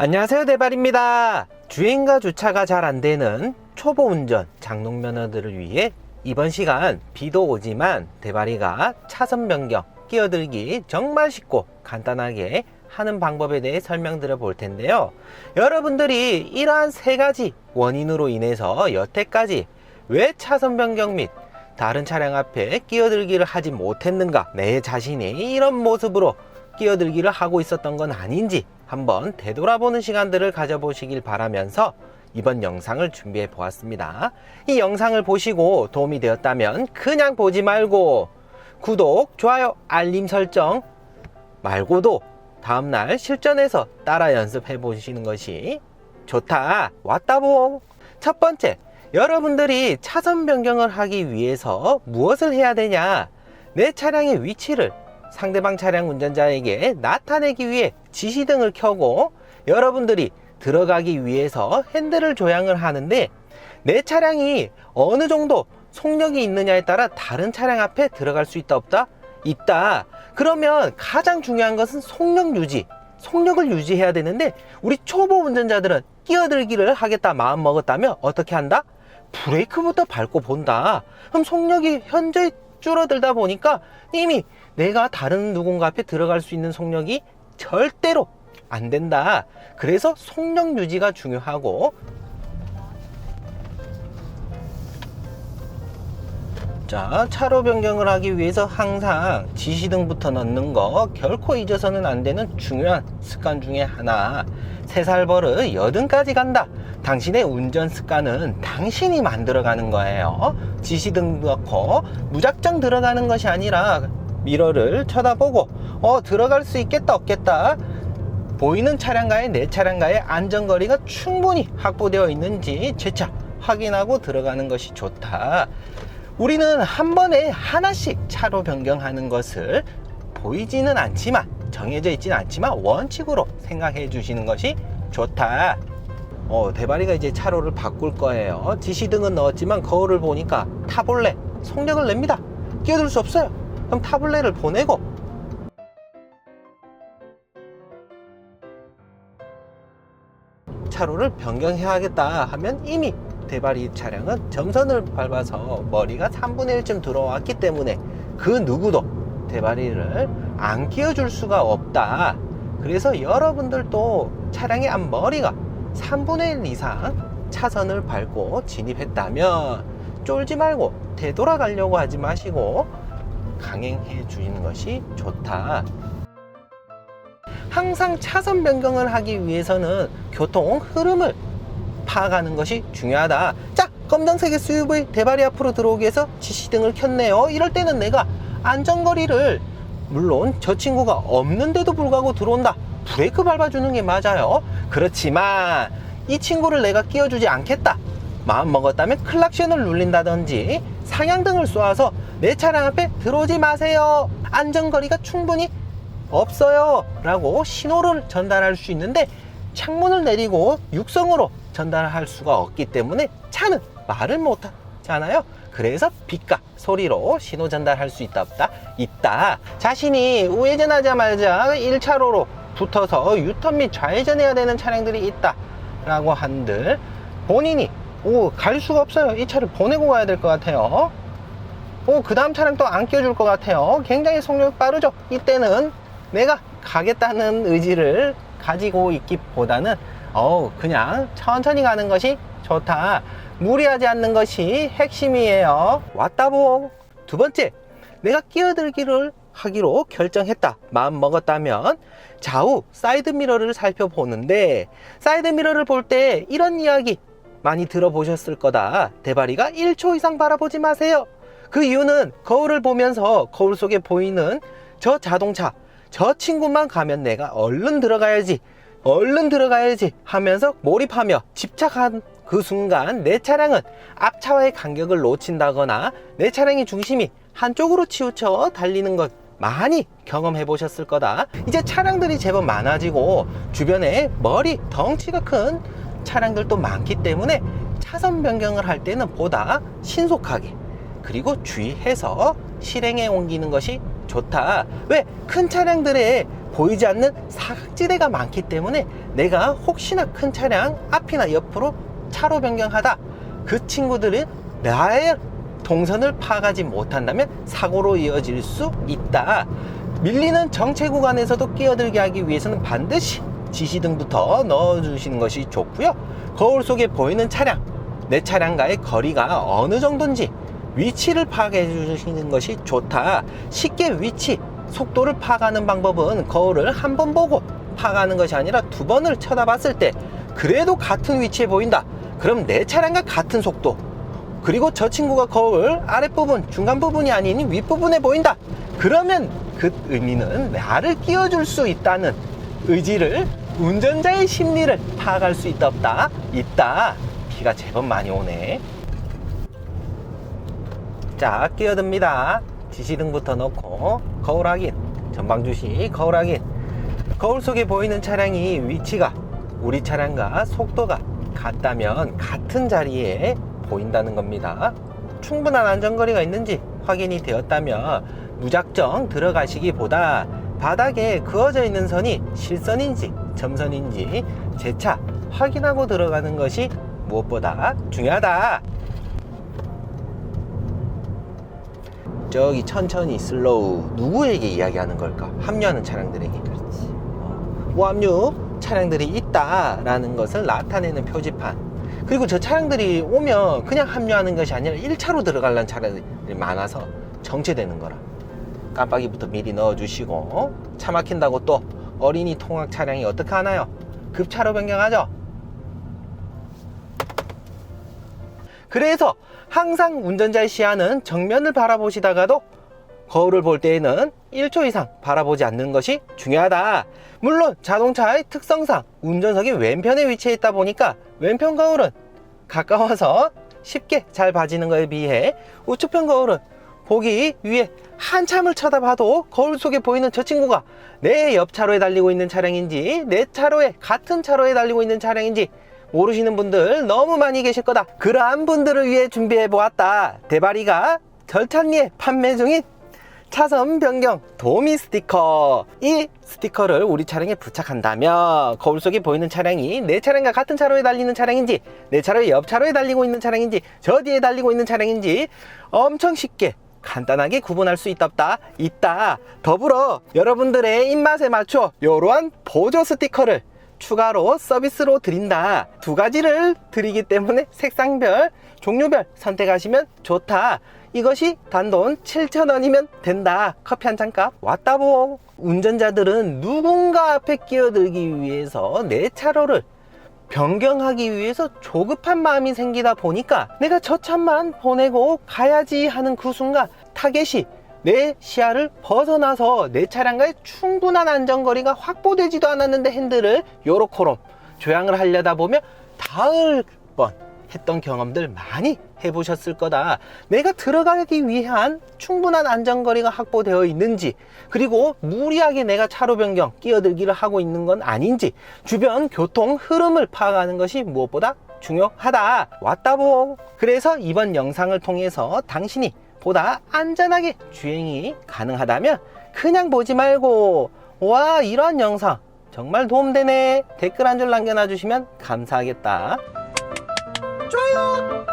안녕하세요, 대발입니다. 주행과 주차가 잘 안되는 초보 운전 장롱면허들을 위해 이번 시간 비도 오지만 대발이가 차선 변경, 끼어들기 정말 쉽고 간단하게 하는 방법에 대해 설명드려 볼 텐데요. 여러분들이 이러한 세 가지 원인으로 인해서 여태까지 왜 차선 변경 및 다른 차량 앞에 끼어들기를 하지 못했는가, 내 자신이 이런 모습으로 끼어들기를 하고 있었던 건 아닌지 한번 되돌아보는 시간들을 가져보시길 바라면서 이번 영상을 준비해 보았습니다. 이 영상을 보시고 도움이 되었다면 그냥 보지 말고 구독, 좋아요, 알림 설정 말고도 다음날 실전에서 따라 연습해 보시는 것이 좋다. 왔다봉! 첫 번째, 여러분들이 차선 변경을 하기 위해서 무엇을 해야 되냐? 내 차량의 위치를 상대방 차량 운전자에게 나타내기 위해 지시등을 켜고 여러분들이 들어가기 위해서 핸들을 조향을 하는데, 내 차량이 어느 정도 속력이 있느냐에 따라 다른 차량 앞에 들어갈 수 있다 없다? 있다. 그러면 가장 중요한 것은 속력 유지, 속력을 유지해야 되는데, 우리 초보 운전자들은 끼어들기를 하겠다 마음 먹었다면 어떻게 한다? 브레이크부터 밟고 본다. 그럼 속력이 현저히 줄어들다 보니까 이미 내가 다른 누군가 앞에 들어갈 수 있는 속력이 절대로 안 된다. 그래서 속력 유지가 중요하고, 자, 차로 변경을 하기 위해서 항상 지시등부터 넣는 거 결코 잊어서는 안 되는 중요한 습관 중에 하나. 3살 버릇 80까지 간다. 당신의 운전 습관은 당신이 만들어가는 거예요. 지시등 넣고 무작정 들어가는 것이 아니라 미러를 쳐다보고 들어갈 수 있겠다 없겠다, 보이는 차량과의 내 차량과의 안전거리가 충분히 확보되어 있는지 재차 확인하고 들어가는 것이 좋다. 우리는 한 번에 하나씩 차로 변경하는 것을 보이지는 않지만, 정해져 있지는 않지만 원칙으로 생각해 주시는 것이 좋다. 대발이가 이제 차로를 바꿀 거예요. 지시등은 넣었지만 거울을 보니까 타볼레 속력을 냅니다. 끼어들 수 없어요. 그럼 타블렛을 보내고 차로를 변경해야겠다 하면 이미 대발이 차량은 점선을 밟아서 머리가 3분의 1쯤 들어왔기 때문에 그 누구도 대발이를 안 끼워줄 수가 없다. 그래서 여러분들도 차량의 앞머리가 3분의 1 이상 차선을 밟고 진입했다면 쫄지 말고 되돌아가려고 하지 마시고 강행해 주시는 것이 좋다. 항상 차선 변경을 하기 위해서는 교통 흐름을 파악하는 것이 중요하다. 자, 검정색의 SUV 대발이 앞으로 들어오기 위해서 지시등을 켰네요. 이럴 때는 내가 안전거리를, 물론 저 친구가 없는데도 불구하고 들어온다, 브레이크 밟아주는 게 맞아요. 그렇지만 이 친구를 내가 끼워주지 않겠다 마음 먹었다면 클락션을 눌린다든지 상향등을 쏘아서 내 차량 앞에 들어오지 마세요, 안전거리가 충분히 없어요 라고 신호를 전달할 수 있는데, 창문을 내리고 육성으로 전달할 수가 없기 때문에 차는 말을 못하잖아요. 그래서 빛과 소리로 신호 전달할 수 있다 없다? 있다. 자신이 우회전하자마자 1차로로 붙어서 유턴 및 좌회전해야 되는 차량들이 있다 라고 한들 본인이 갈 수가 없어요. 이 차를 보내고 가야 될 것 같아요. 그 다음 차량 또 안 껴줄 것 같아요. 굉장히 속력이 빠르죠. 이때는 내가 가겠다는 의지를 가지고 있기보다는 그냥 천천히 가는 것이 좋다. 무리하지 않는 것이 핵심이에요. 왔다봉! 두 번째, 내가 끼어들기를 하기로 결정했다 마음 먹었다면 좌우 사이드미러를 살펴보는데, 사이드미러를 볼 때 이런 이야기 많이 들어보셨을 거다. 대발이가 1초 이상 바라보지 마세요. 그 이유는 거울을 보면서 거울 속에 보이는 저 자동차, 저 친구만 가면 내가 얼른 들어가야지 하면서 몰입하며 집착한 그 순간 내 차량은 앞차와의 간격을 놓친다거나 내 차량의 중심이 한쪽으로 치우쳐 달리는 것 많이 경험해 보셨을 거다. 이제 차량들이 제법 많아지고 주변에 머리 덩치가 큰 차량들도 많기 때문에 차선 변경을 할 때는 보다 신속하게 그리고 주의해서 실행에 옮기는 것이 좋다. 왜? 큰 차량들의 보이지 않는 사각지대가 많기 때문에 내가 혹시나 큰 차량 앞이나 옆으로 차로 변경하다 그 친구들은 나의 동선을 파악하지 못한다면 사고로 이어질 수 있다. 밀리는 정체 구간에서도 끼어들게 하기 위해서는 반드시 지시등부터 넣어주시는 것이 좋고요. 거울 속에 보이는 차량, 내 차량과의 거리가 어느 정도인지 위치를 파악해 주시는 것이 좋다. 쉽게 위치, 속도를 파악하는 방법은 거울을 한 번 보고 파악하는 것이 아니라 두 번을 쳐다봤을 때 그래도 같은 위치에 보인다. 그럼 내 차량과 같은 속도, 그리고 저 친구가 거울 아랫부분, 중간 부분이 아닌 윗부분에 보인다. 그러면 그 의미는 나를 끼워줄 수 있다는 의지를, 운전자의 심리를 파악할 수 있다 없다? 있다. 비가 제법 많이 오네. 자, 끼어듭니다. 지시등부터 넣고 거울 확인, 전방 주시 거울 확인. 거울 속에 보이는 차량이 위치가 우리 차량과 속도가 같다면 같은 자리에 보인다는 겁니다. 충분한 안전거리가 있는지 확인이 되었다면 무작정 들어가시기보다 바닥에 그어져 있는 선이 실선인지 점선인지 재차 확인하고 들어가는 것이 무엇보다 중요하다. 저기 천천히 슬로우, 누구에게 이야기하는 걸까? 합류하는 차량들에게. 그렇지. 무합류 차량들이 있다라는 것을 나타내는 표지판. 그리고 저 차량들이 오면 그냥 합류하는 것이 아니라 1차로 들어가려는 차량들이 많아서 정체되는 거라. 깜빡이부터 미리 넣어주시고, 차 막힌다고 또 어린이 통학 차량이 어떻게 하나요? 급차로 변경하죠. 그래서 항상 운전자의 시야는 정면을 바라보시다가도 거울을 볼 때에는 1초 이상 바라보지 않는 것이 중요하다. 물론 자동차의 특성상 운전석이 왼편에 위치해 있다 보니까 왼편 거울은 가까워서 쉽게 잘 봐지는 것에 비해 우측편 거울은 보기 위해 한참을 쳐다봐도 거울 속에 보이는 저 친구가 내 옆 차로에 달리고 있는 차량인지 내 차로에 같은 차로에 달리고 있는 차량인지 모르시는 분들 너무 많이 계실 거다. 그러한 분들을 위해 준비해 보았다. 대바리가 절찬리에 판매 중인 차선 변경 도미 스티커. 이 스티커를 우리 차량에 부착한다면 거울 속에 보이는 차량이 내 차량과 같은 차로에 달리는 차량인지 내 차로의 옆 차로에 달리고 있는 차량인지 저 뒤에 달리고 있는 차량인지 엄청 쉽게 간단하게 구분할 수 있다. 더불어 여러분들의 입맛에 맞춰 이러한 보조 스티커를 추가로 서비스로 드린다. 두 가지를 드리기 때문에 색상별, 종류별 선택하시면 좋다. 이것이 단돈 7,000원이면 된다. 커피 한 잔 값 왔다보. 운전자들은 누군가 앞에 끼어들기 위해서 내 차로를 변경하기 위해서 조급한 마음이 생기다 보니까 내가 저 차만 보내고 가야지 하는 그 순간 타겟이 내 시야를 벗어나서 내 차량과의 충분한 안전거리가 확보되지도 않았는데 핸들을 요렇게로 조향을 하려다 보면 닿을 뻔 했던 경험들 많이 해보셨을 거다. 내가 들어가기 위한 충분한 안전거리가 확보되어 있는지, 그리고 무리하게 내가 차로 변경, 끼어들기를 하고 있는 건 아닌지, 주변 교통 흐름을 파악하는 것이 무엇보다 중요하다. 왔다보. 그래서 이번 영상을 통해서 당신이 보다 안전하게 주행이 가능하다면 그냥 보지 말고, 와, 이런 영상 정말 도움되네, 댓글 한 줄 남겨놔 주시면 감사하겠다. 좋아요.